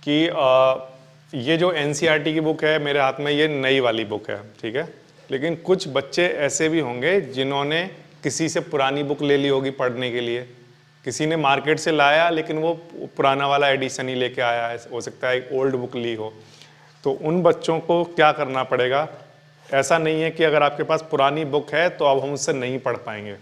कि ये जो एनसीईआरटी की बुक है मेरे हाथ में, ये नई वाली बुक है, ठीक है। लेकिन कुछ बच्चे ऐसे भी होंगे जिन्होंने किसी से पुरानी बुक ले ली होगी पढ़ने के लिए, किसी ने मार्केट से लाया लेकिन वो पुराना वाला एडिशन ही लेके आया है, हो सकता है एक ओल्ड बुक ली हो। तो उन बच्चों को क्या करना पड़ेगा, ऐसा नहीं है कि अगर आपके पास पुरानी बुक है तो अब हम उससे नहीं पढ़ पाएंगे,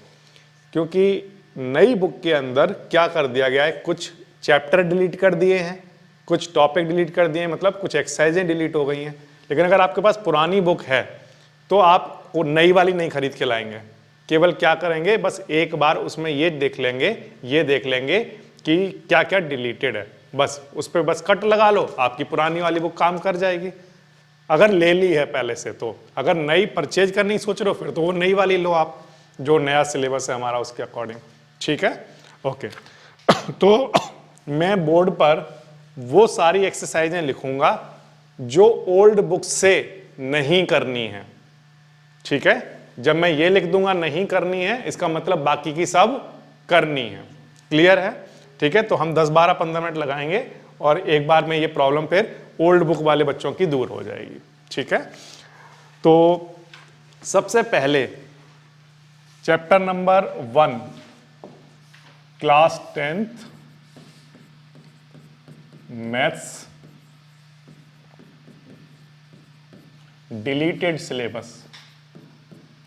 क्योंकि नई बुक के अंदर क्या कर दिया गया है, कुछ चैप्टर डिलीट कर दिए हैं, कुछ टॉपिक डिलीट कर दिए हैं, मतलब कुछ एक्सरसाइजें डिलीट हो गई हैं। लेकिन अगर आपके पास पुरानी बुक है तो आप वो नई वाली नहीं खरीद के लाएंगे, केवल क्या करेंगे, बस एक बार उसमें ये देख लेंगे कि क्या क्या डिलीटेड है, बस उस पर बस कट लगा लो, आपकी पुरानी वाली बुक काम कर जाएगी। अगर ले ली है पहले से तो, अगर नई परचेज करने की सोच रहे हो फिर तो वो नई वाली लो आप, जो नया सिलेबस है हमारा उसके अकॉर्डिंग, ठीक है, ओके। तो मैं बोर्ड पर वो सारी एक्सरसाइजें लिखूंगा जो ओल्ड बुक से नहीं करनी है, ठीक है। जब मैं ये लिख दूंगा नहीं करनी है, इसका मतलब बाकी की सब करनी है, क्लियर है, ठीक है। तो हम 10, 12, 15 मिनट लगाएंगे और एक बार में ये प्रॉब्लम फिर ओल्ड बुक वाले बच्चों की दूर हो जाएगी, ठीक है। तो सबसे पहले chapter number 1 class 10th maths deleted syllabus,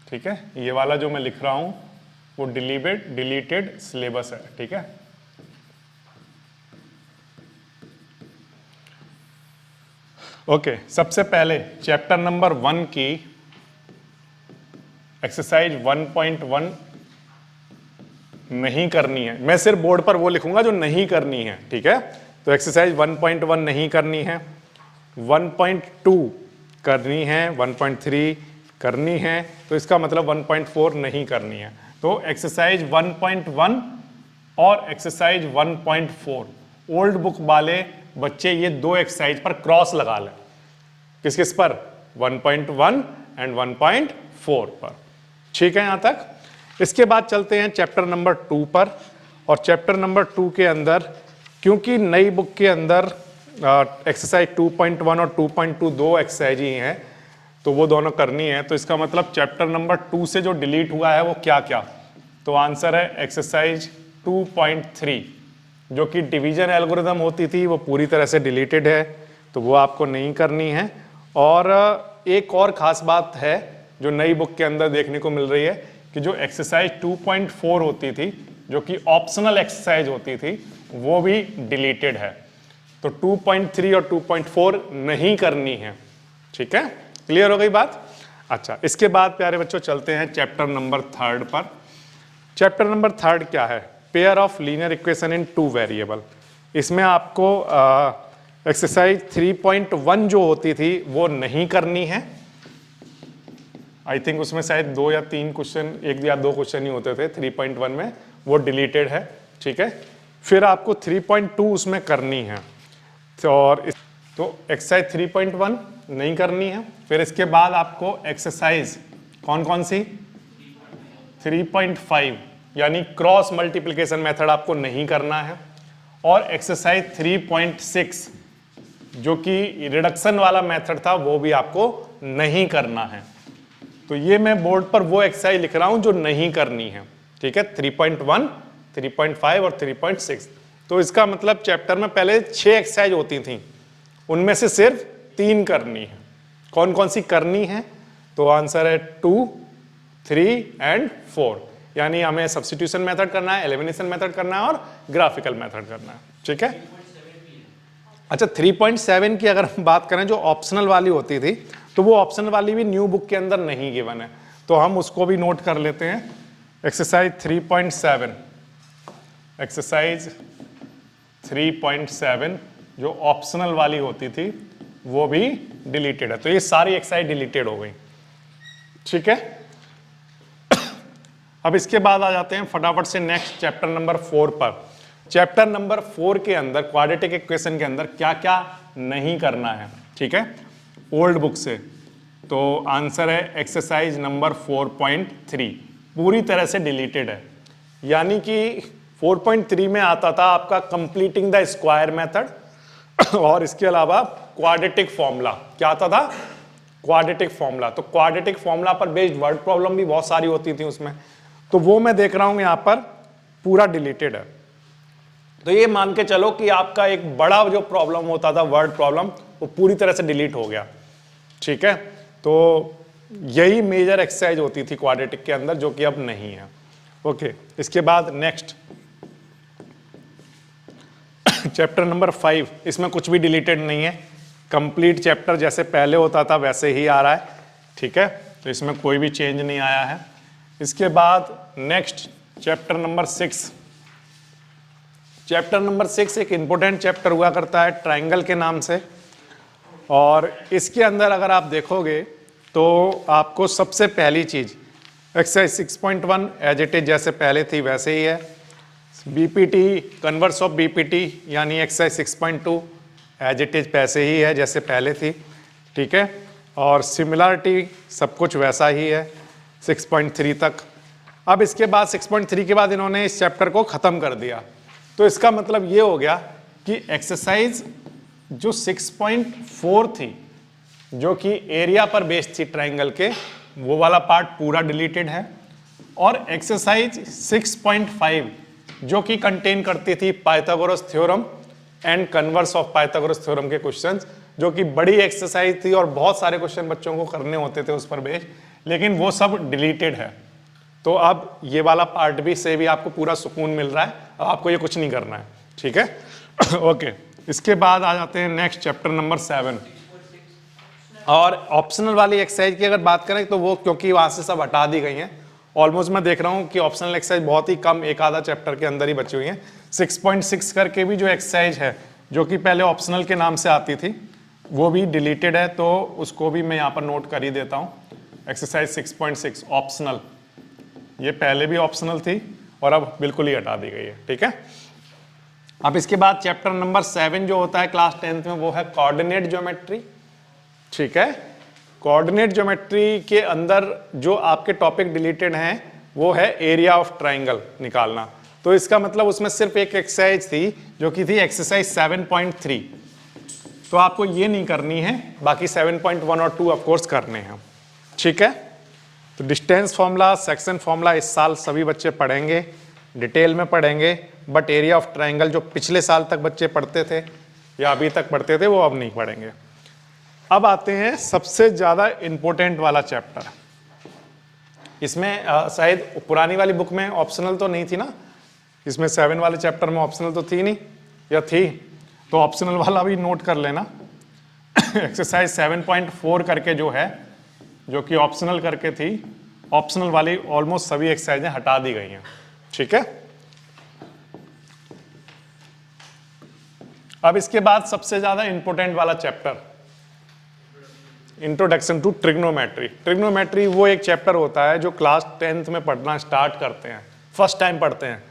ठीक है। ये वाला जो मैं लिख रहा हूं वो डिलीटेड सिलेबस है, ठीक है। ओके, सबसे पहले चैप्टर नंबर 1 की एक्सरसाइज 1.1 नहीं करनी है। मैं सिर्फ बोर्ड पर वो लिखूंगा जो नहीं करनी है, ठीक है। तो एक्सरसाइज 1.1 नहीं करनी है, 1.2 करनी है, 1.3 करनी है, तो इसका मतलब 1.4 नहीं करनी है। तो एक्सरसाइज 1.1 और एक्सरसाइज 1.4 ओल्ड बुक वाले बच्चे ये दो एक्सरसाइज पर क्रॉस लगा लें। किस किस पर? 1.1 एंड 1.4 पर, ठीक है यहां तक। इसके बाद चलते हैं चैप्टर नंबर 2 पर, और चैप्टर नंबर 2 के अंदर क्योंकि नई बुक के अंदर एक्सरसाइज 2.1 और 2.2 दो एक्सरसाइज ही हैं, तो वो दोनों करनी है। तो इसका मतलब चैप्टर नंबर 2 से जो डिलीट हुआ है वो क्या क्या, तो आंसर है एक्सरसाइज 2.3 जो कि डिवीजन एल्गोरिथम होती थी, वो पूरी तरह से डिलीटेड है, तो वो आपको नहीं करनी है। और एक और खास बात है जो नई बुक के अंदर देखने को मिल रही है कि जो एक्सरसाइज 2.4 होती थी, जो कि ऑप्शनल एक्सरसाइज होती थी, वो भी डिलीटेड है। तो 2.3 और 2.4 नहीं करनी है, ठीक है, क्लियर हो गई बात। अच्छा, इसके बाद प्यारे बच्चों चलते हैं चैप्टर नंबर 3 पर। चैप्टर नंबर 3 क्या है? Pair of linear equation in 2 variable. इसमें आपको एक्सरसाइज 3.1 जो होती थी वो नहीं करनी है। आई थिंक उसमें शायद 2 या 3 क्वेश्चन, 1 या 2 क्वेश्चन ही होते थे 3.1 में, वो डिलीटेड है, ठीक है। फिर आपको 3.2 उसमें करनी है, तो एक्सरसाइज 3.1 नहीं करनी है। फिर इसके बाद आपको एक्सरसाइज कौन कौन सी? 3.5 यानी क्रॉस मल्टीप्लिकेशन मेथड आपको नहीं करना है, और एक्सरसाइज 3.6 जो कि रिडक्शन वाला मेथड था वो भी आपको नहीं करना है। तो ये मैं बोर्ड पर वो एक्सरसाइज लिख रहा हूं जो नहीं करनी है, ठीक है, 3.1, 3.5 और 3.6। तो इसका मतलब चैप्टर में पहले 6 एक्सरसाइज होती थी, उनमें से सिर्फ 3 करनी है। कौन कौन सी करनी है? तो आंसर है 2, 3 एंड 4। यानी हमें सब्स्टिट्यूशन मेथड करना है, एलिमिनेशन मेथड करना है और ग्राफिकल मेथड करना है, ठीक है। अच्छा, 3.7 की अगर हम बात करें जो ऑप्शनल वाली होती थी, तो वो ऑप्शनल वाली भी न्यू बुक के अंदर नहीं गिवन है, तो हम उसको भी नोट कर लेते हैं। एक्सरसाइज 3.7, एक्सरसाइज 3.7 जो ऑप्शनल वाली होती थी वो भी डिलीटेड है। तो ये सारी एक्सरसाइज डिलीटेड हो गई, ठीक है। अब इसके बाद आ जाते हैं फटाफट से नेक्स्ट चैप्टर नंबर 4 पर। चैप्टर नंबर 4 के अंदर क्वाड्रेटिक इक्वेशन के अंदर क्या क्या नहीं करना है, ठीक है, ओल्ड बुक से। तो आंसर है एक्सरसाइज नंबर 4.3 पूरी तरह से डिलीटेड है। यानी कि 4.3 में आता था आपका कंप्लीटिंग द स्क्वायर मेथड, और इसके अलावा क्वाड्रेटिक फॉर्मूला, क्या आता था? Quadratic formula. तो क्वाड्रेटिक फॉर्मूला पर बेस्ड वर्ड प्रॉब्लम भी बहुत सारी होती थी उसमें, तो वो मैं देख रहा हूं यहां पर पूरा डिलीटेड है। तो ये मान के चलो कि आपका एक बड़ा जो प्रॉब्लम होता था वर्ड प्रॉब्लम, वो पूरी तरह से डिलीट हो गया। ठीक है, तो यही मेजर एक्सरसाइज होती थी क्वाड्रेटिक के अंदर, जो कि अब नहीं है। ओके, इसके बाद नेक्स्ट चैप्टर नंबर 5, इसमें कुछ भी डिलीटेड नहीं है, कंप्लीट चैप्टर जैसे पहले होता था वैसे ही आ रहा है। ठीक है, तो इसमें कोई भी चेंज नहीं आया है। इसके बाद next chapter number 6। Chapter number 6 एक इंपॉर्टेंट चैप्टर हुआ करता है ट्रायंगल के नाम से, और इसके अंदर अगर आप देखोगे तो आपको सबसे पहली चीज एक्सरसाइज 6.1 एज इट इज जैसे पहले थी वैसे ही है। बीपीटी, कन्वर्स ऑफ बीपीटी यानी एक्सरसाइज 6.2 एज इट इज वैसे ही है जैसे पहले थी। ठीक है, और सिमिलरिटी सब कुछ वैसा ही है 6.3 तक। अब इसके बाद 6.3 के बाद इन्होंने इस चैप्टर को ख़त्म कर दिया, तो इसका मतलब ये हो गया कि एक्सरसाइज जो 6.4 थी, जो कि एरिया पर बेस्ड थी ट्रायंगल के, वो वाला पार्ट पूरा डिलीटेड है। और एक्सरसाइज 6.5 जो कि कंटेन करती थी Pythagoras theorem and converse of Pythagoras theorem के क्वेश्चंस, जो कि बड़ी एक्सरसाइज थी और बहुत सारे क्वेश्चन बच्चों को करने होते थे उस पर बेस्ड, लेकिन वो सब डिलीटेड है। तो अब ये वाला पार्ट भी से भी आपको पूरा सुकून मिल रहा है, अब आपको ये कुछ नहीं करना है। ठीक है ओके, इसके बाद आ जाते हैं नेक्स्ट चैप्टर नंबर 7। और ऑप्शनल वाली एक्सरसाइज की अगर बात करें तो वो क्योंकि वहां से सब हटा दी गई हैं, ऑलमोस्ट मैं देख रहा हूं कि ऑप्शनल एक्सरसाइज बहुत ही कम, एक आधा चैप्टर के अंदर ही बची हुई है। 6.6 करके भी जो एक्सरसाइज है जो कि पहले ऑप्शनल के नाम से आती थी, वो भी डिलीटेड है, तो उसको भी मैं यहाँ पर नोट कर ही देता हूँ। एक्सरसाइज 6.6 ऑप्शनल, ये पहले भी ऑप्शनल थी और अब बिल्कुल ही हटा दी गई है। ठीक है, अब इसके बाद चैप्टर नंबर 7 जो होता है क्लास 10th में, वो है कोऑर्डिनेट ज्योमेट्री। ठीक है, कोऑर्डिनेट ज्योमेट्री के अंदर जो आपके टॉपिक डिलीटेड हैं वो है एरिया ऑफ ट्रायंगल निकालना। तो इसका मतलब उसमें सिर्फ एक एक्सरसाइज थी जो कि थी एक्सरसाइज 7.3, तो आपको ये नहीं करनी है, बाकी 7.1 और 2 ऑफ कोर्स करने हैं। ठीक है, तो डिस्टेंस फॉर्मूला, सेक्शन फॉर्मूला इस साल सभी बच्चे पढ़ेंगे, डिटेल में पढ़ेंगे, बट एरिया ऑफ ट्रायंगल जो पिछले साल तक बच्चे पढ़ते थे या अभी तक पढ़ते थे वो अब नहीं पढ़ेंगे। अब आते हैं सबसे ज़्यादा इम्पोर्टेंट वाला चैप्टर। इसमें शायद पुरानी वाली बुक में ऑप्शनल तो नहीं थी ना, इसमें 7 वाले चैप्टर में ऑप्शनल तो थी नहीं, या थी? तो ऑप्शनल वाला भी नोट कर लेना। एक्सरसाइज 7.4 करके जो है, जो कि ऑप्शनल करके थी, ऑप्शनल वाली ऑलमोस्ट सभी एक्सरसाइजें हटा दी गई हैं। ठीक है, अब इसके बाद सबसे ज्यादा इंपॉर्टेंट वाला chapter, introduction to trigonometry. Trigonometry वो एक चैप्टर होता है जो क्लास 10th में पढ़ना स्टार्ट करते हैं, फर्स्ट टाइम पढ़ते हैं।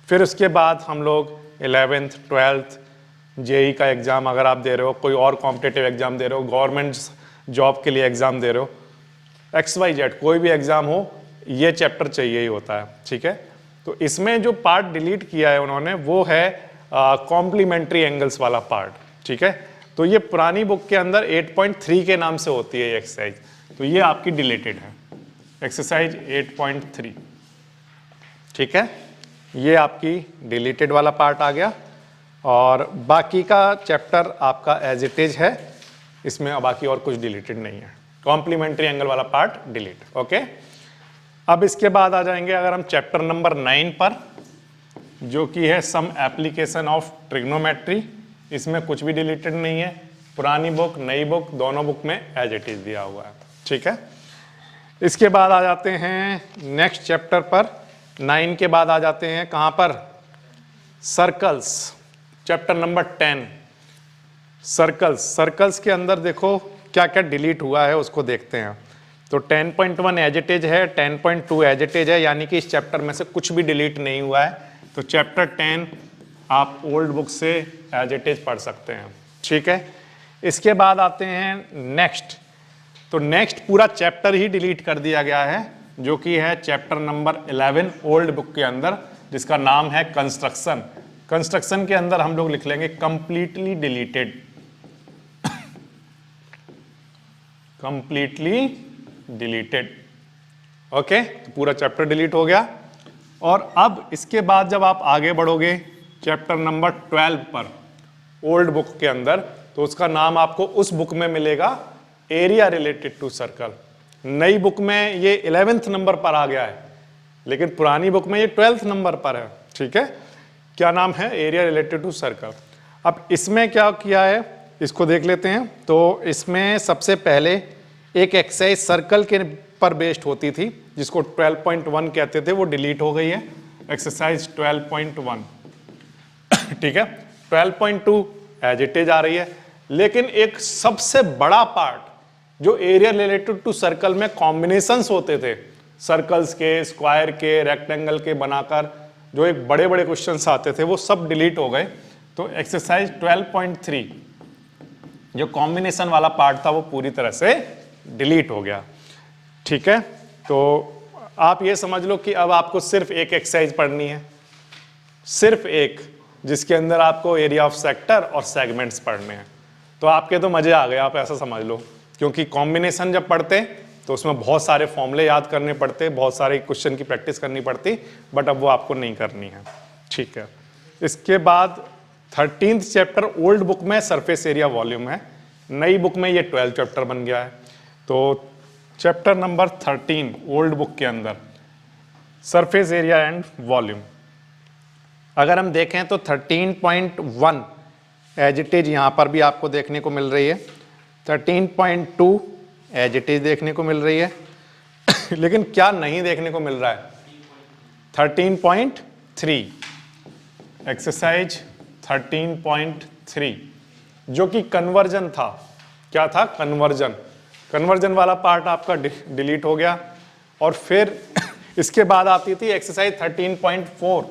फिर उसके बाद हम लोग 11th 12th जेई का एग्जाम अगर आप दे रहे हो, कोई और कॉम्पिटिटिव एग्जाम दे रहे हो, गवर्नमेंट जॉब के लिए एग्जाम दे रहे हो, XYZ कोई भी एग्जाम हो, ये चैप्टर चाहिए ही होता है। ठीक है, तो इसमें जो पार्ट डिलीट किया है उन्होंने वो है कॉम्प्लीमेंट्री एंगल्स वाला पार्ट। ठीक है, तो ये पुरानी बुक के अंदर 8.3 के नाम से होती है ये एक्सरसाइज, तो ये आपकी डिलीटेड है, एक्सरसाइज 8.3। ठीक है, ये आपकी डिलीटेड वाला पार्ट आ गया, और बाकी का चैप्टर आपका एज इट इज है, इसमें बाकी और कुछ डिलीटेड नहीं है। कॉम्प्लीमेंट्री एंगल वाला पार्ट डिलीट। ओके, अब इसके बाद आ जाएंगे अगर हम चैप्टर नंबर 9 पर, जो कि है सम एप्लीकेशन ऑफ ट्रिग्नोमेट्री। इसमें कुछ भी डिलीटेड नहीं है, पुरानी बुक नई बुक दोनों बुक में एज इट इज दिया हुआ है। ठीक है, इसके बाद आ जाते हैं नेक्स्ट चैप्टर पर। 9 के बाद आ जाते हैं कहाँ पर? Circles, chapter number 10 circles. Circles के अंदर देखो क्या क्या डिलीट हुआ है उसको देखते हैं। तो 10.1 एज इट इज है, 10.2 एज इट इज है, यानी कि इस चैप्टर में से कुछ भी डिलीट नहीं हुआ है। तो चैप्टर 10 आप ओल्ड बुक से एज इट इज पढ़ सकते हैं। ठीक है, इसके बाद आते हैं नेक्स्ट। तो नेक्स्ट पूरा चैप्टर ही डिलीट कर दिया गया है, जो कि है चैप्टर नंबर 11 ओल्ड बुक के अंदर, जिसका नाम है कंस्ट्रक्शन। कंस्ट्रक्शन के अंदर हम लोग लिख लेंगे completely deleted. Completely deleted. Okay, तो पूरा चैप्टर डिलीट हो गया। और अब इसके बाद जब आप आगे बढ़ोगे चैप्टर नंबर 12 पर ओल्ड बुक के अंदर, तो उसका नाम आपको उस बुक में मिलेगा एरिया रिलेटेड टू सर्कल। नई बुक में ये 11th नंबर पर आ गया है, लेकिन पुरानी बुक में ये 12th नंबर पर है। ठीक है, क्या नाम है? Area related to circle. अब इसमें क्या किया है इसको देख लेते हैं। तो इसमें सबसे पहले एक एक्सरसाइज सर्कल के पर बेस्ड होती थी जिसको 12.1 कहते थे, वो डिलीट हो गई है, एक्सरसाइज 12.1। ठीक है, 12.2 एज इट इज आ रही है। लेकिन एक सबसे बड़ा पार्ट जो एरिया रिलेटेड टू सर्कल में कॉम्बिनेशंस होते थे, सर्कल्स के, स्क्वायर के, रेक्टेंगल के बनाकर जो एक बड़े बड़े क्वेश्चंस आते थे, वो सब डिलीट हो गए। तो एक्सरसाइज 12.3 जो कॉम्बिनेशन वाला पार्ट था वो पूरी तरह से डिलीट हो गया। ठीक है, तो आप ये समझ लो कि अब आपको सिर्फ एक एक्सरसाइज पढ़नी है, सिर्फ एक, जिसके अंदर आपको एरिया ऑफ सेक्टर और सेगमेंट्स पढ़ने हैं। तो आपके तो मजे आ गए, आप ऐसा समझ लो, क्योंकि कॉम्बिनेशन जब पढ़ते तो उसमें बहुत सारे फॉर्मूले याद करने पड़ते, बहुत सारे क्वेश्चन की प्रैक्टिस करनी पड़ती, बट अब वो आपको नहीं करनी है। ठीक है, इसके बाद 13th चैप्टर ओल्ड बुक में सरफेस एरिया वॉल्यूम है, नई बुक में ये 12th चैप्टर बन गया है। तो चैप्टर नंबर 13 ओल्ड बुक के अंदर सरफेस एरिया एंड वॉल्यूम, अगर हम देखें तो 13.1 एज इट इज यहाँ पर भी आपको देखने को मिल रही है, 13.2 एज इट इज देखने को मिल रही है। लेकिन क्या नहीं देखने को मिल रहा है? 13.3 एक्सरसाइज 13.3 जो कि कन्वर्जन था। क्या था? कन्वर्जन। कन्वर्जन वाला पार्ट आपका डिलीट हो गया। और फिर इसके बाद आती थी एक्सरसाइज 13.4,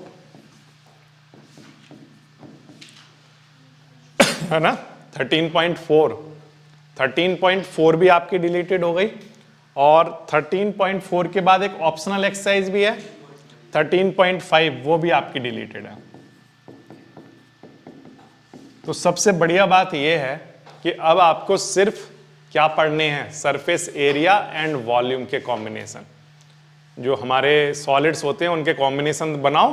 है ना, 13.4 भी आपकी डिलीटेड हो गई। और 13.4 के बाद एक ऑप्शनल एक्सरसाइज भी है 13.5, वो भी आपकी डिलीटेड है। तो सबसे बढ़िया बात यह है कि अब आपको सिर्फ क्या पढ़ने हैं? सरफेस एरिया एंड वॉल्यूम के कॉम्बिनेशन। जो हमारे सॉलिड्स होते हैं उनके कॉम्बिनेशन बनाओ,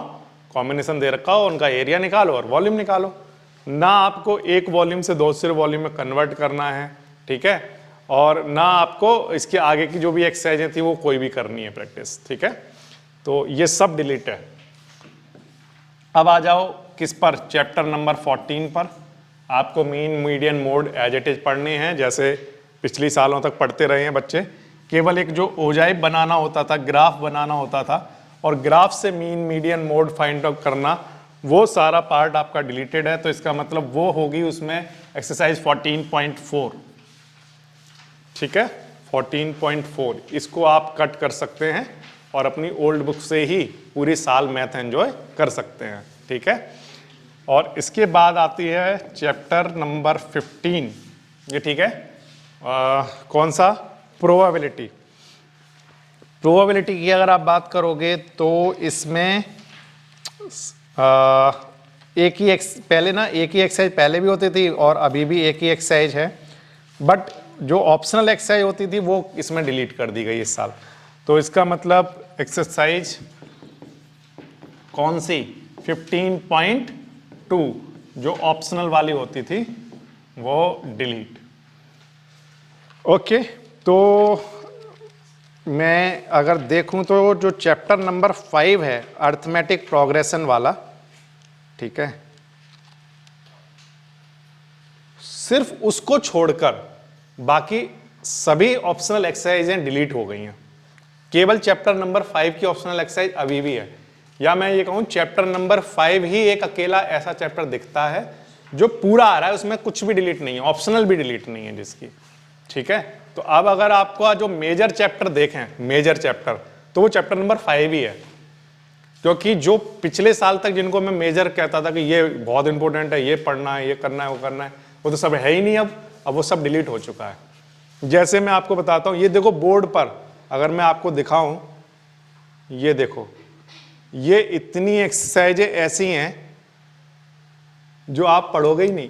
कॉम्बिनेशन दे रखा हो, उनका एरिया निकालो और वॉल्यूम निकालो। ना आपको एक वॉल्यूम से दूसरे वॉल्यूम में कन्वर्ट करना है, ठीक है, और ना आपको इसके आगे की जो भी एक्सरसाइजें थी वो कोई भी करनी है प्रैक्टिस। ठीक है, तो ये सब डिलीट है। अब आ जाओ किस पर? चैप्टर नंबर 14 पर। आपको mean, median, mode as it is पढ़ने हैं, जैसे पिछली सालों तक पढ़ते रहे हैं बच्चे। केवल एक जो ओजाइब बनाना होता था, ग्राफ बनाना होता था, और ग्राफ से mean, median, mode find out करना, वो सारा पार्ट आपका डिलीटेड है। तो इसका मतलब वो होगी उसमें एक्सरसाइज 14.4। ठीक है, 14.4 इसको आप कट कर सकते हैं और अपनी ओल्ड बुक से ही पूरी साल मैथ एंजॉय कर सकते हैं। ठीक है, और इसके बाद आती है चैप्टर नंबर 15। ये ठीक है, कौन सा? प्रोबेबिलिटी। प्रोबेबिलिटी की अगर आप बात करोगे तो इसमें एक ही पहले ना एक ही एक्सरसाइज पहले भी होती थी और अभी भी एक ही एक्सरसाइज है, बट जो ऑप्शनल एक्सरसाइज होती थी वो इसमें डिलीट कर दी गई इस साल। तो इसका मतलब एक्सरसाइज कौन सी? 15.2 जो ऑप्शनल वाली होती थी वो डिलीट। ओके, तो मैं अगर देखूं तो जो चैप्टर नंबर 5 है अर्थमेटिक प्रोग्रेशन वाला, ठीक है, सिर्फ उसको छोड़कर बाकी सभी ऑप्शनल एक्सरसाइजें डिलीट हो गई हैं। केवल चैप्टर नंबर 5 की ऑप्शनल एक्सरसाइज अभी भी है, या मैं ये कहूं चैप्टर नंबर 5 ही एक अकेला ऐसा चैप्टर दिखता है जो पूरा आ रहा है, उसमें कुछ भी डिलीट नहीं है, ऑप्शनल भी डिलीट नहीं है जिसकी। ठीक है, तो अब अगर आपको जो मेजर चैप्टर देखें, मेजर चैप्टर, तो वो चैप्टर नंबर 5 ही है। क्योंकि जो पिछले साल तक जिनको मैं मेजर कहता था कि ये बहुत इंपॉर्टेंट है, ये पढ़ना है, ये करना है, वो करना है, वो तो सब है ही नहीं। अब वो सब डिलीट हो चुका है। जैसे मैं आपको बताता हूं, ये देखो बोर्ड पर अगर मैं आपको दिखाऊं, ये देखो, ये इतनी एक्सरसाइजें ऐसी हैं जो आप पढ़ोगे ही नहीं,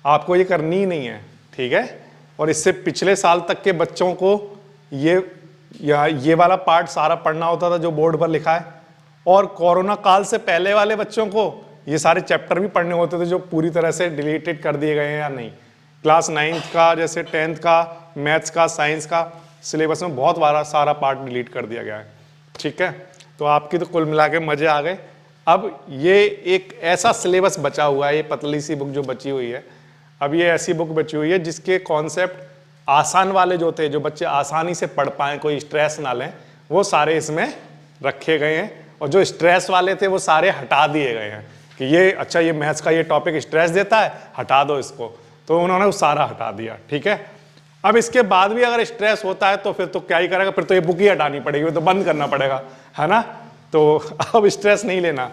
आपको ये करनी ही नहीं है। ठीक है, और इससे पिछले साल तक के बच्चों को ये वाला पार्ट सारा पढ़ना होता था जो बोर्ड पर लिखा है, और कोरोना काल से पहले वाले बच्चों को ये सारे चैप्टर भी पढ़ने होते थे जो पूरी तरह से डिलीटेड कर दिए गए हैं या नहीं। क्लास 9th का, जैसे 10th का, मैथ्स का, साइंस का सिलेबस में बहुत सारा पार्ट डिलीट कर दिया गया है। ठीक है, तो आपकी तो कुल मिला के मजे आ गए। अब ये एक ऐसा सिलेबस बचा हुआ है, ये पतली सी बुक जो बची हुई है, अब ये ऐसी बुक बची हुई है जिसके कॉन्सेप्ट आसान वाले जो थे, जो बच्चे आसानी से पढ़ पाएं, कोई स्ट्रेस ना लें, वो सारे इसमें रखे गए हैं। और जो स्ट्रेस वाले थे वो सारे हटा दिए गए हैं कि ये अच्छा, ये मैथ्स का ये टॉपिक स्ट्रेस देता है, हटा दो इसको, तो उन्होंने वो सारा हटा दिया। ठीक है, अब इसके बाद भी अगर स्ट्रेस होता है तो फिर तो क्या ही करेगा, फिर तो ये बुक ही हटानी पड़ेगी, तो बंद करना पड़ेगा, है ना। तो अब स्ट्रेस नहीं लेना,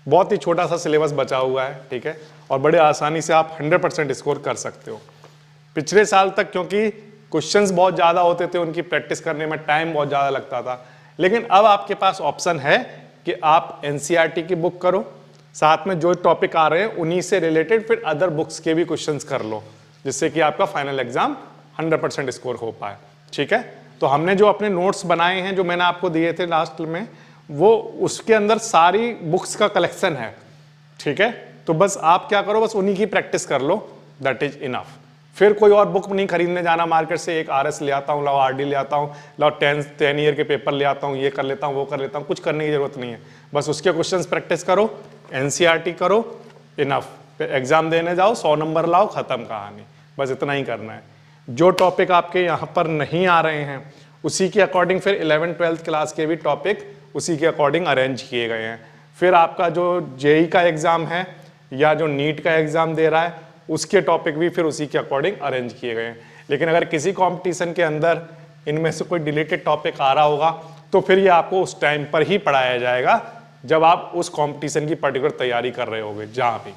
बहुत ही छोटा सा सिलेबस बचा हुआ है। ठीक है, और बड़े आसानी से आप 100% स्कोर कर सकते हो। पिछले साल तक क्योंकि क्वेश्चंस बहुत ज़्यादा होते थे, उनकी प्रैक्टिस करने में टाइम बहुत ज़्यादा लगता था, लेकिन अब आपके पास ऑप्शन है कि आप एनसीईआरटी की बुक करो, साथ में जो टॉपिक आ रहे हैं उन्हीं से रिलेटेड फिर अदर बुक्स के भी क्वेश्चंस कर लो, जिससे कि आपका फाइनल एग्जाम 100% स्कोर हो पाए। ठीक है, तो हमने जो अपने नोट्स बनाए हैं, जो मैंने आपको दिए थे लास्ट में, वो उसके अंदर सारी बुक्स का कलेक्शन है। ठीक है, तो बस आप क्या करो, बस उन्हीं की प्रैक्टिस कर लो, दैट इज इनफ। फिर कोई और बुक नहीं खरीदने जाना मार्केट से, एक आरएस ले आता हूँ, लाओ आरडी ले आता हूँ, लाओ 10 ईयर के पेपर ले आता हूँ, ये कर लेता हूँ, वो कर लेता हूँ, कुछ करने की जरूरत नहीं है। बस उसके क्वेश्चंस प्रैक्टिस करो, एनसीईआरटी करो, इनफ। फिर एग्जाम देने जाओ, 100 नंबर लाओ, खत्म कहानी। बस इतना ही करना है। जो टॉपिक आपके यहाँ पर नहीं आ रहे हैं उसी के अकॉर्डिंग फिर 11th-12th क्लास के भी टॉपिक उसी के अकॉर्डिंग अरेंज किए गए हैं। फिर आपका जो जेई का एग्जाम है या जो नीट का एग्जाम दे रहा है, उसके टॉपिक भी फिर उसी के अकॉर्डिंग अरेंज किए गए हैं। लेकिन अगर किसी कंपटीशन के अंदर इनमें से कोई डिलीटेड टॉपिक आ रहा होगा तो फिर ये आपको उस टाइम पर ही पढ़ाया जाएगा जब आप उस कंपटीशन की पर्टिकुलर तैयारी कर रहे होगे जहाँ भी,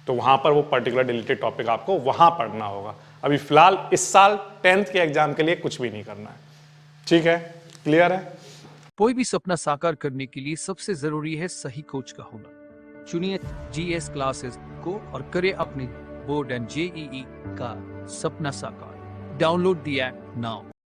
तो वहाँ पर वो पर्टिकुलर डिलीटेड टॉपिक आपको वहाँ पढ़ना होगा। अभी फिलहाल इस साल 10th के एग्जाम के लिए कुछ भी नहीं करना है। ठीक है, क्लियर है। कोई भी सपना साकार करने के लिए सबसे जरूरी है सही कोच का होना। चुनिए जीएस क्लासेस को और करें अपने बोर्ड एंड जेईई का सपना साकार। Download the app now.